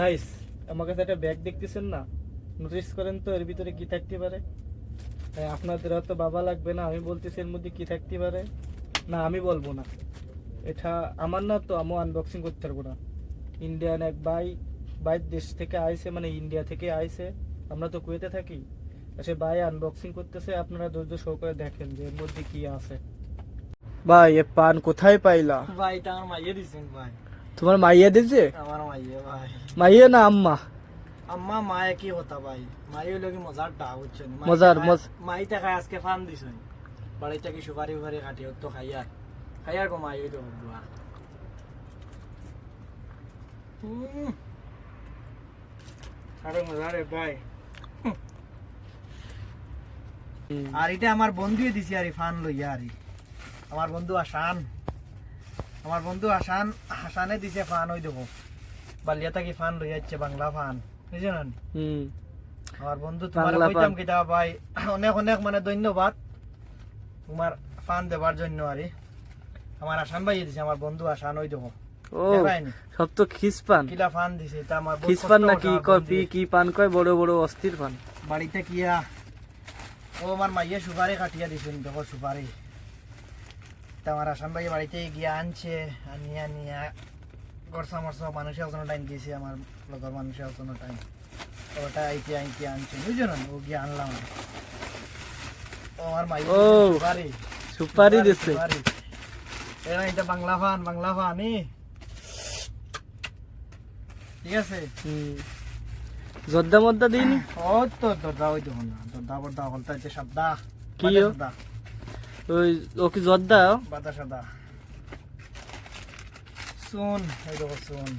Guys, আমার কাছে একটা ব্যাগ দেখতেছেন না, নোটিস করেন তো এর ভিতরে কি থাকতে পারে? আপনাদের হয়তো বাবা লাগবে না, আমি বলতেছি এর মধ্যে কি থাকতে পারে। না, আমি বলবো না, এটা আমার না, তো আমিও আনবক্সিং করতে পারবো না। ইন্ডিয়ান এক ভাই বাইরের দেশ থেকে আইছে, মানে ইন্ডিয়া থেকে আইছে, আমরা তো কুয়েতে থাকি। সে ভাই আনবক্সিং করতেছে, আপনারা ধৈর্য সহকারে দেখেন যে এর মধ্যে কি আছে। ভাই, এ পান কোথায় পাইলা? ভাই এটা আমার মাইয়ে দিছেন ভাই। তোমার মাইয়া দিছে? আমার মাইয়ে ভাই। মাইয়া না আম্মা? আম্মা মায়ে কি হতা ভাই, মাইয়ে হলো কি মজার টা বুঝছেন। মাই তা খায় আজকে ফান দিছেন, বাড়িতে কি সুপারি উপারি কাটি তো খাইয়ার খাইয়ার গো মাইয়ে তো বুয়া। আরে মজা রে ভাই। আর এটা আমার বন্ধুই দিছি আর ফান লইয়া আর আমার বন্ধু হাসানে দিছে ফান ওই দেবো বালিয়া থাকি ফান লইয়া যাচ্ছে বাংলা ফান বুঝলেন। আমার বন্ধু তোমার কইতাম কিতা ভাই, অনেক অনেক মানে ধন্যবাদ তোমার ফান দেবার জন্য আরে আমার আসান ভাই দিছে, আমার বন্ধু আসান ওই দেবো। ও সব তো খিস পান, কিলা ফান দিছে এটা আমার খিস পান না কি কপি কি পান কয়, বড় বড় অস্থির পান। বাড়িতে কিয়া ও আমার মাইয়ে সুপারি কাটিয়া দিছেন, দেখো সুপারি আমার আসান ভাই বাড়িতে গিয়া আনছে, আনিয়া গরসা মরসা মানুষের কোনো টাইম দিয়েছে, আমার লগর মানুষের কোনো টাইম ওটা আইতে আনছে বুঝছো, ও গিয়ে আনলাম। ও আমার মাইয়ে সুপারি দিছে, এরা এটা বাংলা ফান ঠিক আছে। জর্দা মদ্দা দিইনি? ও তো দরদা ওই দেখো না, দরদা বর্দা বলতে হচ্ছে সাদা কি ওই ও কি জর্দা বাদা সাদা শুন এই দেখো শুন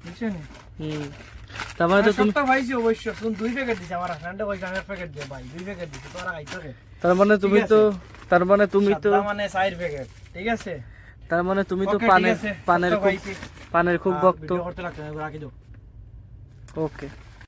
বুঝছেন। তার মানে তো তুমি ভাইছি অবশ্য শুন 2 প্যাকেট দিছে আমার ফ্রেন্ডে কইছে আমি প্যাকেট দিও ভাই, 2 প্যাকেট দিছে তোরা খাইতো রে। তার মানে তুমি তো 4 প্যাকেট ঠিক আছে। তার মানে তুমি তো পানের খুব ভক্ত। ভিডিও করতে লাগছে, রাখি দাও। ওকে।